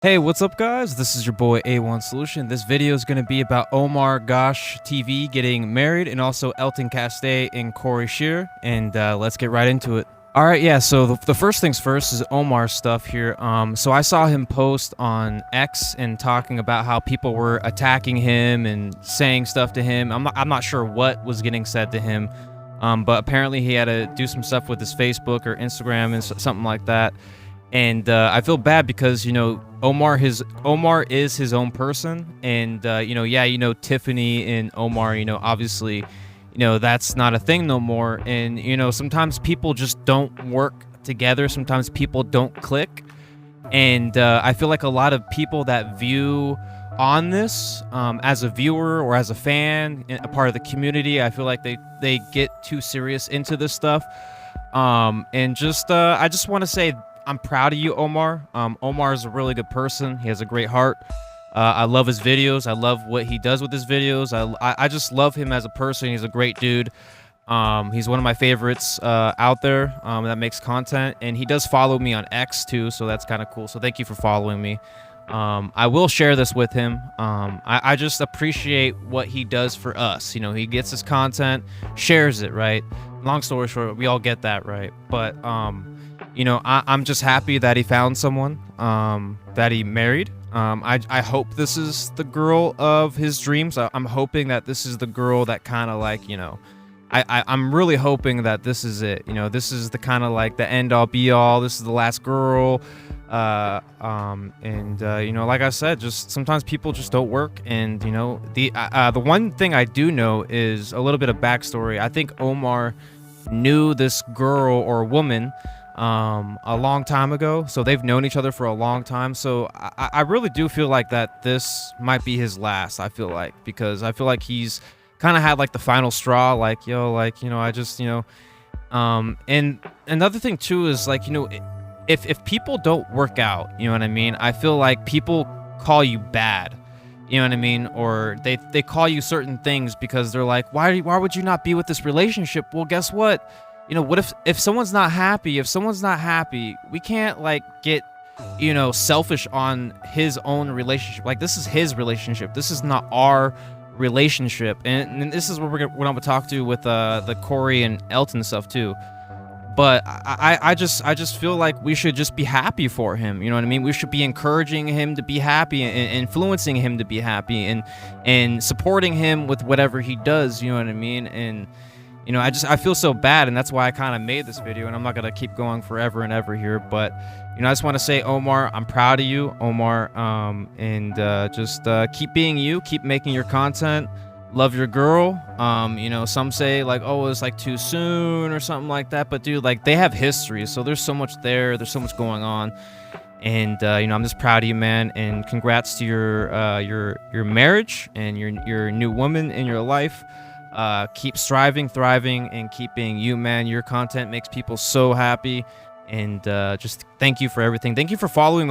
Hey, what's up, guys? This is your boy A1 Solution. This video is going to be about Omargoshtv getting married and also Elton Castee and Corey Scherer. And let's get right into it. All right, yeah. So the first things first is Omar's stuff here. So I saw him post on X and talking about how people were attacking him and saying stuff to him. I'm not sure what was getting said to him, but apparently he had to do some stuff with his Facebook or Instagram and something like that. And I feel bad because Omar is his own person, and Tiffany and Omar, obviously, that's not a thing no more. And sometimes people just don't work together. Sometimes people don't click, and I feel like a lot of people that view on this as a viewer or as a fan, a part of the community, I feel like they get too serious into this stuff. I just want to say, I'm proud of you, Omar. Omar is a really good person. He has a great heart. I love his videos. I love what he does with his videos. I just love him as a person. He's a great dude. He's one of my favorites out there that makes content. And he does follow me on X too, so that's kind of cool. So thank you for following me. I will share this with him. I just appreciate what he does for us. He gets his content, shares it, right? Long story short, we all get that, right? But I'm just happy that he found someone, that he married. I hope this is the girl of his dreams. I'm hoping that this is the girl that kind of like, I'm really hoping that this is it. This is the kind of like the end all be all. This is the last girl. Like I said, just sometimes people just don't work. And, the one thing I do know is a little bit of backstory. I think Omar knew this girl or woman a long time ago, so they've known each other for a long time. So I really do feel like that this might be his last. I feel like, because I feel like he's kind of had like the final straw, like I just and another thing too is like, if people don't work out, you know what I mean, I feel like people call you bad, you know what I mean, or they call you certain things because they're like, why would you not be with this relationship? Well, guess what? What if someone's not happy? If someone's not happy, we can't like get, selfish on his own relationship. Like, this is his relationship. This is not our relationship. And this is what I'm gonna talk to with the Corey and Elton stuff too. But I just feel like we should just be happy for him. You know what I mean? We should be encouraging him to be happy and influencing him to be happy and supporting him with whatever he does. You know what I mean? And I feel so bad, and that's why I kind of made this video, and I'm not gonna keep going forever and ever here, but I just want to say, Omar, I'm proud of you, Omar, just keep being you, keep making your content, love your girl. Some say like, oh, it's like too soon or something like that, but dude, like, they have history, so there's so much there's so much going on, and I'm just proud of you, man, and congrats to your marriage and your new woman in your life. Keep striving, thriving, and keep being you, man. Your content makes people so happy, and just thank you for everything. Thank you for following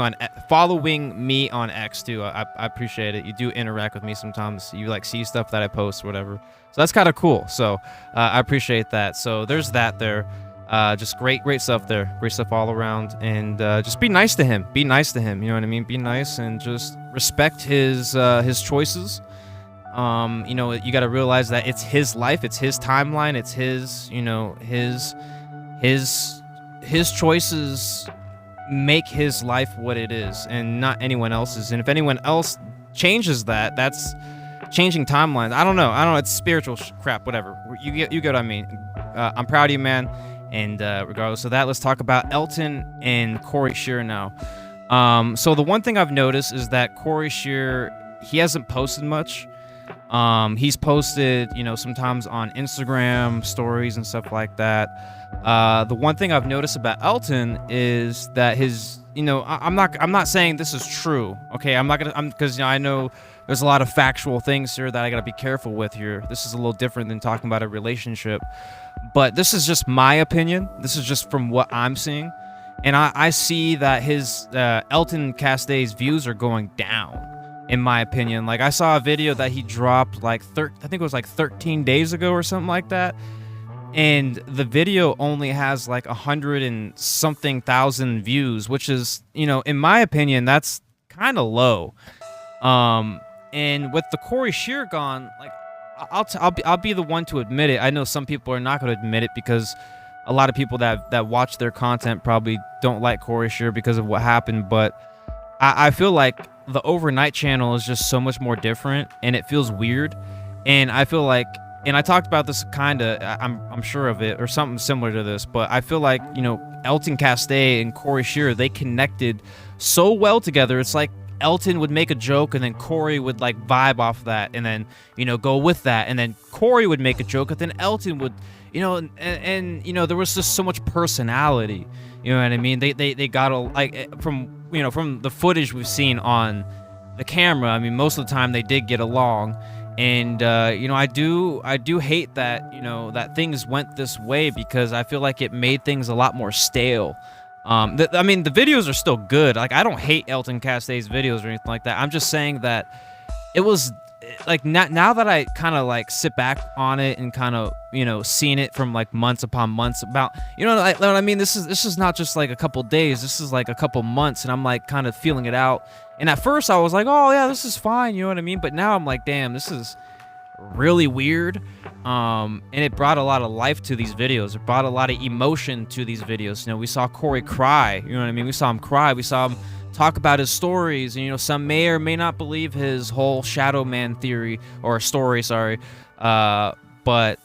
me on X too. I appreciate it. You do interact with me sometimes. You like see stuff that I post or whatever, so that's kind of cool. So I appreciate that. So there's that there. Just great stuff there. Great stuff all around, and just be nice to him. Be nice to him. You know what I mean? Be nice and just respect his choices. You got to realize that it's his life, it's his timeline, it's his choices make his life what it is, and not anyone else's. And if anyone else changes that, that's changing timelines. I don't know. It's spiritual crap, whatever. You get what I mean. I'm proud of you, man. And regardless of that, let's talk about Elton and Corey Scherer now. So the one thing I've noticed is that Corey Scherer, he hasn't posted much. He's posted, sometimes on Instagram stories and stuff like that. The one thing I've noticed about Elton is that his, I'm not saying this is true. Okay. Because I know there's a lot of factual things here that I gotta be careful with here. This is a little different than talking about a relationship, but this is just my opinion. This is just from what I'm seeing. And I see that his, Elton Castee's views are going down, in my opinion. Like, I saw a video that he dropped like I think it was like 13 days ago or something like that, and the video only has like 100 and something thousand views, which is, in my opinion, that's kind of low. And with the Corey Scherer gone, like I'll be the one to admit it. I know some people are not going to admit it because a lot of people that watch their content probably don't like Corey Scherer because of what happened. But I feel like the overnight channel is just so much more different, and it feels weird. And I feel like, and I talked about this I'm sure of it, or something similar to this, but I feel like, Elton Castee and Corey Scherer, they connected so well together. It's like Elton would make a joke, and then Corey would like vibe off that, and then, go with that, and then Corey would make a joke, and then Elton would, and there was just so much personality. You know what I mean? They got from the footage we've seen on the camera. I mean, most of the time they did get along. And, I do hate that, that things went this way, because I feel like it made things a lot more stale. I mean, the videos are still good. Like, I don't hate Elton Castee's videos or anything like that. I'm just saying that it was, like, now that I kind of, like, sit back on it and kind of, seeing it from, like, months upon months about, what I mean? This is not just, like, a couple days. This is, like, a couple months, and I'm, like, kind of feeling it out. And at first, I was like, oh, yeah, this is fine, you know what I mean? But now I'm like, damn, this is really weird. And it brought a lot of life to these videos. It brought a lot of emotion to these videos. We saw Corey cry, you know what I mean? We saw him cry. We saw him talk about his stories. And, some may or may not believe his whole Shadow Man theory, or story, sorry. But,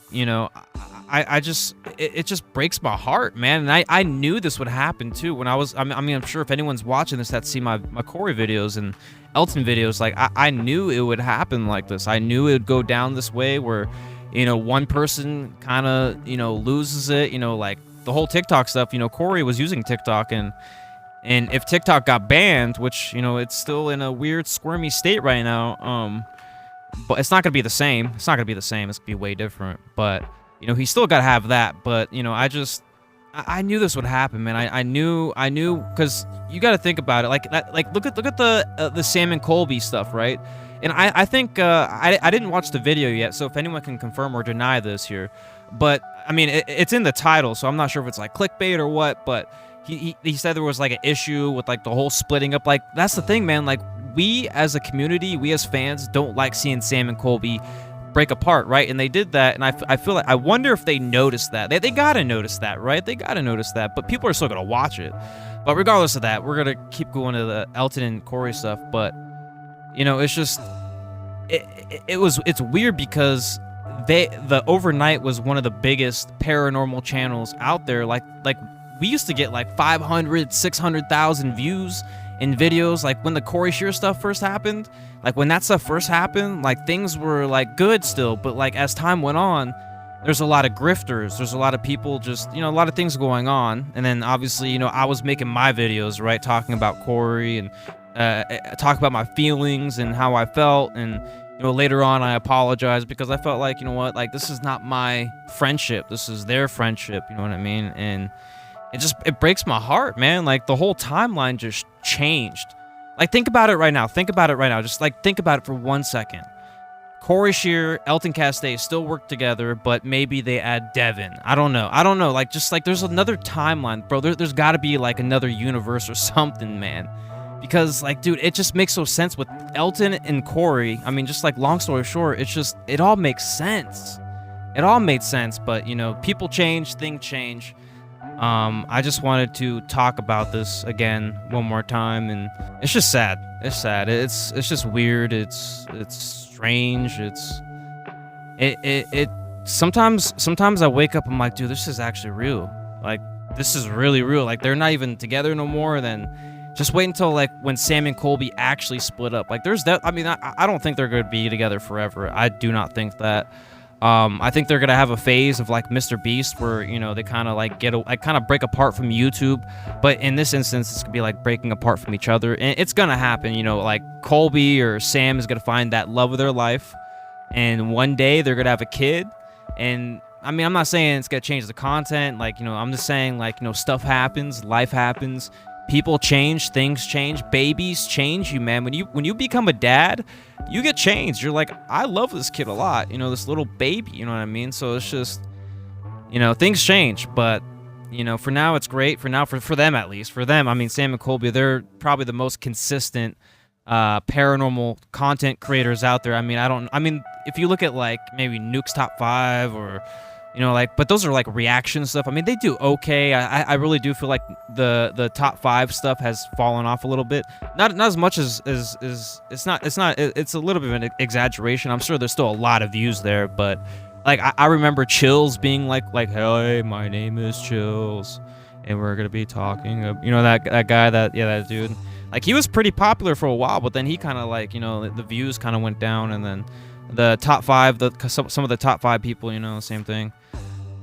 I just, it just breaks my heart, man. And I knew this would happen too when I'm sure if anyone's watching this that's seen my Corey videos and Elton videos, like I knew it would happen like this. I knew it would go down this way where, one person kind of, loses it, like the whole TikTok stuff. Corey was using TikTok, and if TikTok got banned, which, it's still in a weird squirmy state right now, but it's not gonna be the same. It's not gonna be the same. It's gonna be way different. But he still got to have that. But, I knew this would happen, man. I knew, because you got to think about it. Like look at the Sam and Colby stuff, right? And I think, I didn't watch the video yet, so if anyone can confirm or deny this here. But, I mean, it's in the title, so I'm not sure if it's, like, clickbait or what, but he said there was, like, an issue with, like, the whole splitting up. Like, that's the thing, man. Like, we as a community, we as fans don't like seeing Sam and Colby break apart, right? And they did that, and I feel like, I wonder if they noticed that. They gotta notice that, right? They gotta notice that, but people are still gonna watch it. But regardless of that, we're gonna keep going to the Elton and Corey stuff. But it's just, it's weird because the Overnight was one of the biggest paranormal channels out there. Like we used to get like 500, 600,000 views in videos, like when the Corey Scherer stuff first happened. Like when that stuff first happened, like things were like good still, but like as time went on, there's a lot of grifters, there's a lot of people just, a lot of things going on. And then obviously, I was making my videos, right, talking about Corey and talk about my feelings and how I felt. And later on I apologized because I felt like, like this is not my friendship, this is their friendship, you know what I mean? And it breaks my heart, man. Like the whole timeline just changed. Like, think about it right now. Just, like, think about it for 1 second. Corey Scherer, Elton Castee still work together, but maybe they add Devin. I don't know. Like, just, like, there's another timeline, bro. There's got to be, like, another universe or something, man. Because, like, dude, it just makes no sense with Elton and Corey. I mean, just, like, long story short, it all makes sense. It all made sense, but, people change, things change. I just wanted to talk about this again one more time, and it's just sad. It's sad. It's just weird. It's strange. Sometimes I wake up, I'm like, dude, this is actually real. Like, this is really real. Like, they're not even together no more. Then just wait until like when Sam and Colby actually split up. Like, I don't think they're gonna be together forever. I do not think that. I think they're gonna have a phase of like Mr. Beast where they kind of like kind of break apart from YouTube, but in this instance it's gonna be like breaking apart from each other, and it's gonna happen. Like Colby or Sam is gonna find that love of their life, and one day they're gonna have a kid. And I mean, I'm not saying it's gonna change the content, like I'm just saying like stuff happens, life happens. People change, things change, babies change you, man. When you become a dad, you get changed. You're like, I love this kid a lot, this little baby, you know what I mean? So it's just, things change, but, for now it's great. For now, for them at least. For them, I mean, Sam and Colby, they're probably the most consistent paranormal content creators out there. I mean, if you look at like maybe Nuke's top 5 or like, but those are like reaction stuff. I mean, they do okay. I really do feel like the top 5 stuff has fallen off a little bit. Not as much as it's a little bit of an exaggeration. I'm sure there's still a lot of views there, but like I remember Chills being like hey, my name is Chills, and we're gonna be talking. That guy, that dude. Like, he was pretty popular for a while, but then he kind of like, the views kind of went down, and then the top 5, some of the top 5 people, same thing.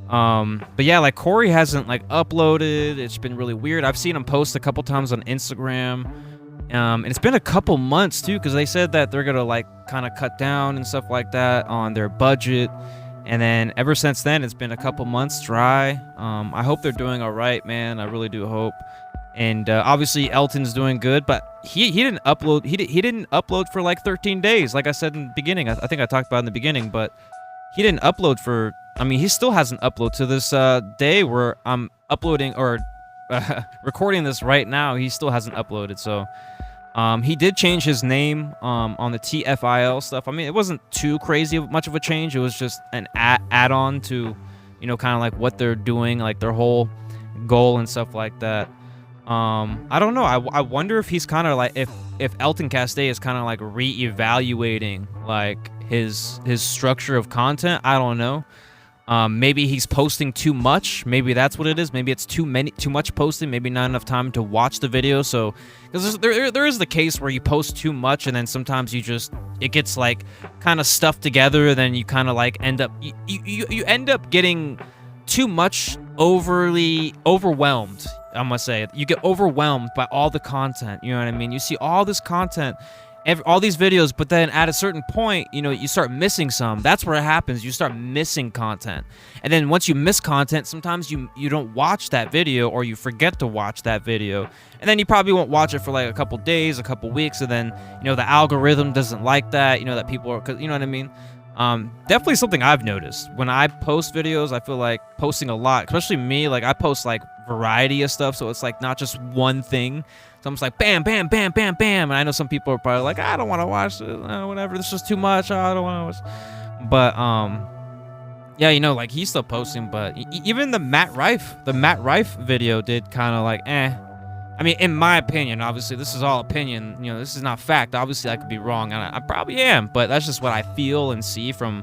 But yeah, like Corey hasn't like uploaded. It's been really weird. I've seen him post a couple times on Instagram. And it's been a couple months too, because they said that they're gonna like kind of cut down and stuff like that on their budget. And then ever since then, it's been a couple months dry. I hope they're doing all right, man. I really do hope. And obviously Elton's doing good, but he didn't upload. He didn't upload for like 13 days, like I said in the beginning. I think I talked about it in the beginning, but he didn't upload for. I mean, he still hasn't uploaded to this day where I'm uploading or recording this right now. He still hasn't uploaded. So he did change his name on the TFIL stuff. I mean, it wasn't too crazy much of a change. It was just an add-on to, kind of like what they're doing, like their whole goal and stuff like that. I don't know. I wonder if he's kind of like if Elton Castee is kind of like reevaluating like his structure of content. I don't know. Maybe he's posting too much. Maybe that's what it is. Maybe it's too much posting. Maybe not enough time to watch the video. So, because there is the case where you post too much and then sometimes it gets like kind of stuffed together. Then you kind of like end up you end up getting too much, overly overwhelmed. I'm gonna say it. You get overwhelmed by all the content. You know what I mean? You see all this content, all these videos, but then at a certain point, you start missing some. That's where it happens. You start missing content. And then once you miss content, sometimes you don't watch that video, or you forget to watch that video. And then you probably won't watch it for like a couple days, a couple weeks, and then, the algorithm doesn't like that, that people are, 'cause, you know what I mean? Definitely something I've noticed. When I post videos, I feel like posting a lot, especially me, like I post like variety of stuff, so it's like not just one thing. So I'm just like bam, bam, bam, bam, bam. And I know some people are probably like, I don't want to watch this, whatever, this is too much, I don't want to watch. But yeah, like he's still posting, but even the Matt Rife video did kind of like I mean, in my opinion, obviously this is all opinion, this is not fact. Obviously I could be wrong, and I probably am, but that's just what I feel and see from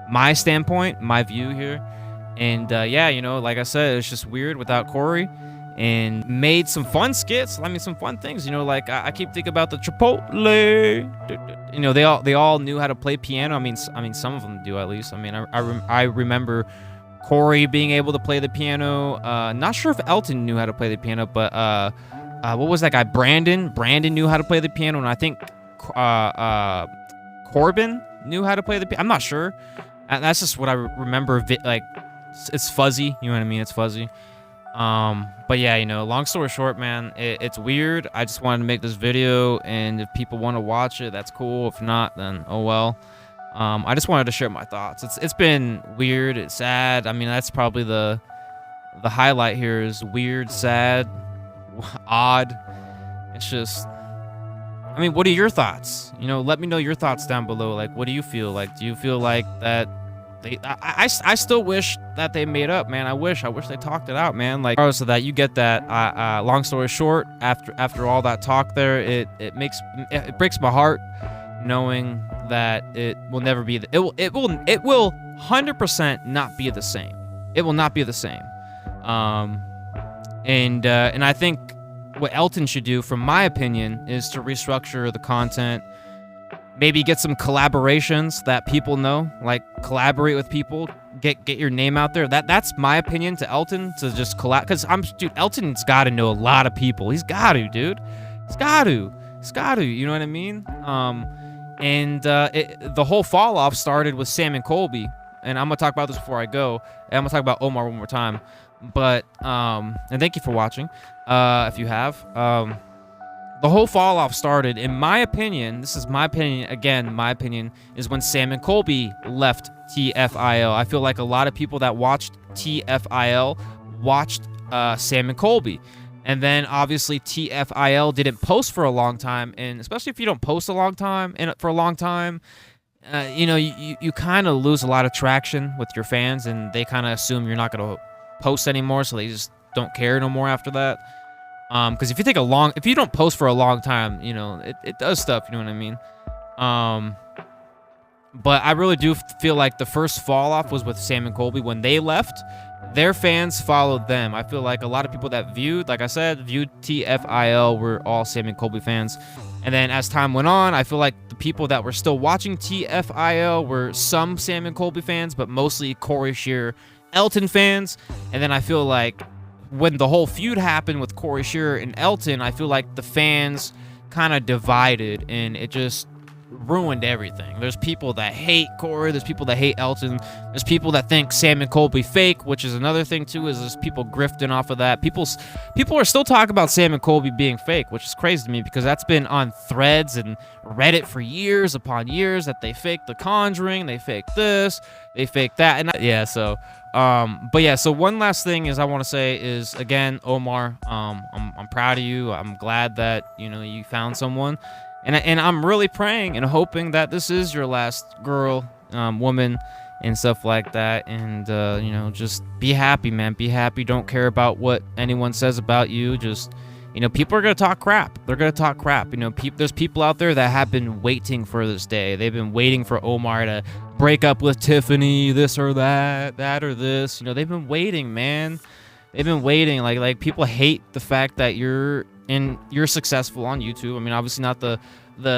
my standpoint, my view here. And yeah, like I said, it's just weird without Corey, and made some fun skits. I mean, some fun things, like I keep thinking about the Chipotle. They all knew how to play piano. I mean, some of them do, at least. I mean, I remember Corey being able to play the piano. Not sure if Elton knew how to play the piano, but what was that guy? Brandon knew how to play the piano, and I think Corbin knew how to play the piano. I'm not sure. And that's just what I remember. Like, it's fuzzy. You know what I mean? It's fuzzy. But yeah, long story short, man, it's weird. I just wanted to make this video, and if people want to watch it, that's cool. If not, then oh well. I just wanted to share my thoughts. It's been weird. It's sad. I mean, that's probably the highlight here is weird, sad, odd. It's just, I mean, what are your thoughts? Let me know your thoughts down below. Like, what do you feel? Like, do you feel like that I still wish that they made up, man. I wish they talked it out, man. Like, regardless of that, you get that. Long story short, after all that talk there, it breaks my heart knowing that it will never be it will 100% not be the same. It will not be the same. And I think what Elton should do, from my opinion, is to restructure the content. Maybe get some collaborations that people know, like collaborate with people, get your name out there. That's my opinion to Elton, to just collab. Because dude, Elton's got to know a lot of people. He's got to, dude. He's got to. You know what I mean? The whole fall off started with Sam and Colby, and I'm gonna talk about this before I go. And I'm gonna talk about Omar one more time. But and thank you for watching. If you have. The whole fall off started, in my opinion, this is my opinion, again, my opinion, is when Sam and Colby left TFIL. I feel like a lot of people that watched TFIL watched Sam and Colby. And then obviously TFIL didn't post for a long time, and especially if you don't post a long time and for a long time, you know, you kind of lose a lot of traction with your fans, and they kind of assume you're not gonna post anymore, so they just don't care no more after that. Because if you don't post for a long time, you know, it does stuff. You know what I mean? But I really do feel like the first fall off was with Sam and Colby. When they left, their fans followed them. I feel like a lot of people that viewed, like I said, viewed TFIL were all Sam and Colby fans. And then as time went on, I feel like the people that were still watching TFIL were some Sam and Colby fans, but mostly Corey, Scherer, Elton fans. And then I feel like when the whole feud happened with Corey, Scherer, and Elton, I feel like the fans kind of divided, and it just ruined everything. There's people that hate Corey, there's people that hate Elton, there's people that think Sam and Colby fake, which is another thing too, is there's people grifting off of that. People are still talking about Sam and Colby being fake, which is crazy to me, because that's been on threads and Reddit for years upon years, that they faked The Conjuring, they faked this, they faked that, and yeah, so but yeah, so one last thing is I want to say is, again, Omar, I'm proud of you. I'm glad that, you know, you found someone. And I'm really praying and hoping that this is your last girl, woman, and stuff like that. And, you know, just be happy, man. Be happy. Don't care about what anyone says about you. Just, you know, people are going to talk crap. They're going to talk crap. You know, there's people out there that have been waiting for this day. They've been waiting for Omar to break up with Tiffany, this or that, that or this. You know, they've been waiting, man. They've been waiting. Like people hate the fact that you're successful on YouTube. I mean, obviously not the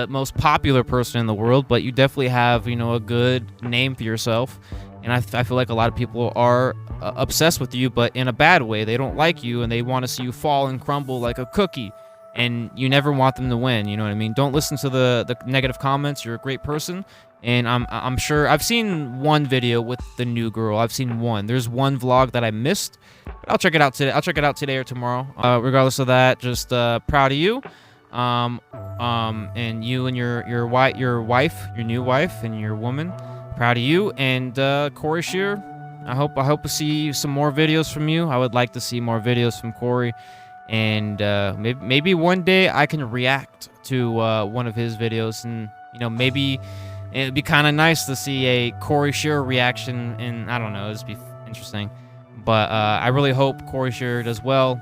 most popular person in the world, but you definitely have, you know, a good name for yourself. And I feel like a lot of people are obsessed with you, but in a bad way. They don't like you, and they want to see you fall and crumble like a cookie. And you never want them to win. You know what I mean? Don't listen to the negative comments. You're a great person. And I'm sure I've seen one video with the new girl. I've seen one. There's one vlog that I missed, but I'll check it out today. I'll check it out today or tomorrow. Regardless of that, just proud of you. And you and your wife, your new wife, and your woman. Proud of you. And Corey, Scherer, I hope to see some more videos from you. I would like to see more videos from Corey. And maybe one day I can react to one of his videos, and you know, maybe it'd be kind of nice to see a Corey Scherer reaction, and I don't know, it'd be interesting. But I really hope Corey Scherer does well.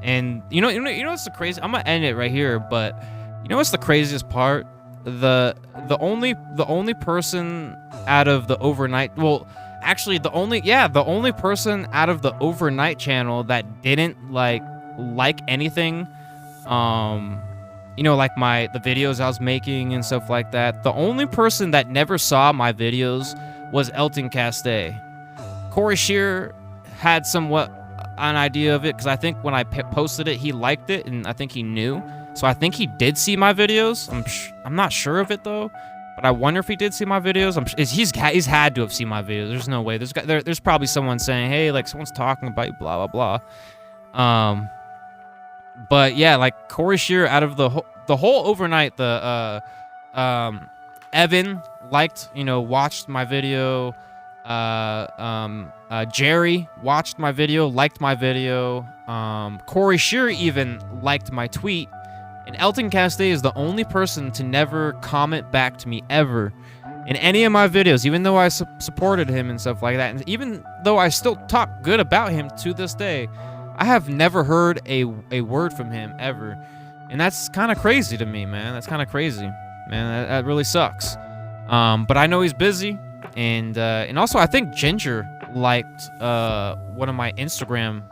And you know what's the crazy? I'm gonna end it right here, but you know what's the craziest part? The only person out of the overnight, well, actually the only person out of the overnight channel that didn't like anything, you know, like the videos I was making and stuff like that. The only person that never saw my videos was Elton Castee. Corey Scherer had somewhat an idea of it, because I think when I posted it, he liked it, and I think he knew. So I think he did see my videos. I'm not sure of it though, but I wonder if he did see my videos. He's had to have seen my videos. There's no way. There's probably someone saying, hey, like someone's talking about you, blah blah blah. But yeah, like Corey Scherer, out of the whole overnight, Evan liked, you know, watched my video. Jerry watched my video, liked my video. Corey Scherer even liked my tweet. And Elton Castee is the only person to never comment back to me ever in any of my videos, even though I supported him and stuff like that. And even though I still talk good about him to this day, I have never heard a word from him ever. And that's kind of crazy to me, man. That's kind of crazy, man. That really sucks. But I know he's busy. And also I think Ginger liked one of my Instagram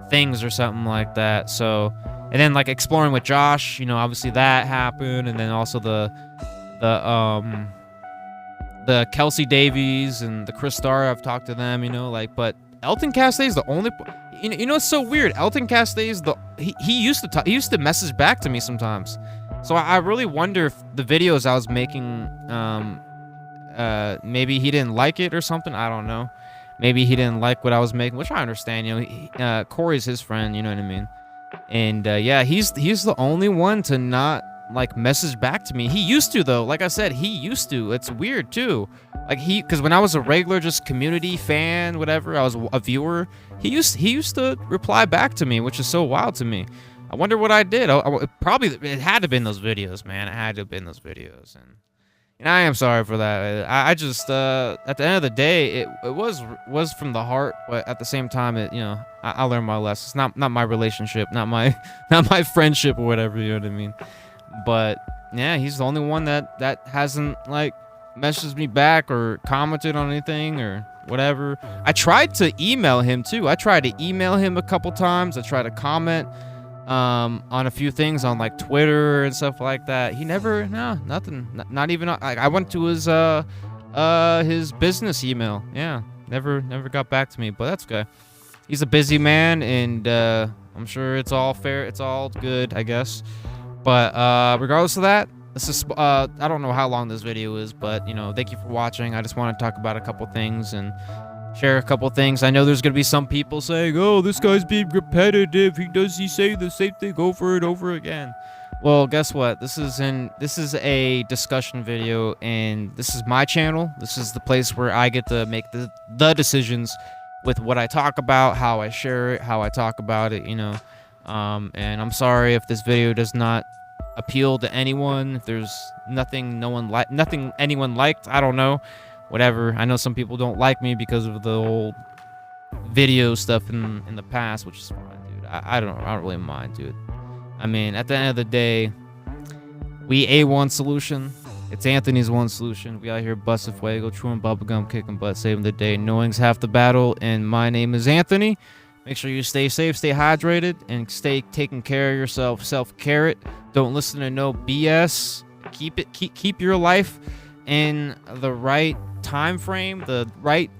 things or something like that. So, and then like exploring with Josh, you know, obviously that happened. And then also the Kelsey Davies and the Chris Starr, I've talked to them, you know, like, but Elton Castee is the only, you know, it's so weird. Elton Castee is he used to message back to me sometimes. So I really wonder if the videos I was making, maybe he didn't like it or something. I don't know. Maybe he didn't like what I was making, which I understand. You know, Corey's his friend. You know what I mean? And yeah, he's the only one to not like message back to me. He used to, though. Like I said, he used to. It's weird too. Like because when I was a regular just community fan, whatever, I was a viewer, he used to reply back to me, which is so wild to me. I wonder what I did. Probably it had to have been those videos, man. It had to have been those videos, and I am sorry for that. I just at the end of the day, it was from the heart, but at the same time, I learned my lesson. It's not my relationship, not my friendship or whatever. You know what I mean? But yeah, he's the only one that hasn't like messaged me back or commented on anything or whatever. I tried to email him too. I tried to email him a couple times. I tried to comment on a few things on like Twitter and stuff like that. He never, nothing. Not even. I went to his business email. Yeah, never got back to me. But that's okay. He's a busy man, and I'm sure it's all fair. It's all good, I guess. But regardless of that, this is I don't know how long this video is, but thank you for watching. I just want to talk about a couple things and share a couple things. I know there's gonna be some people saying, "Oh, this guy's being repetitive. He say the same thing over and over again." Well, guess what? This is a discussion video, and this is my channel. This is the place where I get to make the decisions with what I talk about, how I share it, how I talk about it. And I'm sorry if this video does not appeal to anyone. If there's nothing anyone liked, I don't know. Whatever. I know some people don't like me because of the old video stuff in the past, which is fine, dude. I don't really mind, dude. I mean, at the end of the day, we A1 solution. It's Anthony's one solution. We out here busting fuego, chewing bubblegum, kicking butt, saving the day. Knowing's half the battle, and my name is Anthony. Make sure you stay safe, stay hydrated, and stay taking care of yourself. Self-care it. Don't listen to no BS. Keep your life in the right time frame, the right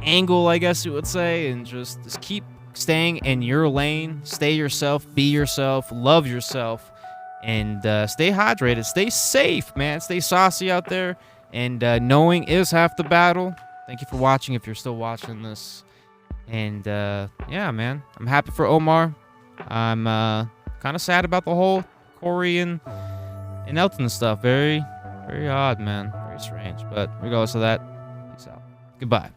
angle, I guess you would say, and just keep staying in your lane. Stay yourself, be yourself, love yourself, and stay hydrated. Stay safe, man. Stay saucy out there, and knowing is half the battle. Thank you for watching if you're still watching this. And yeah, man, I'm happy for Omar. I'm kind of sad about the whole Corey and Elton stuff. Very odd, man. Very strange. But regardless of that, peace out. Goodbye.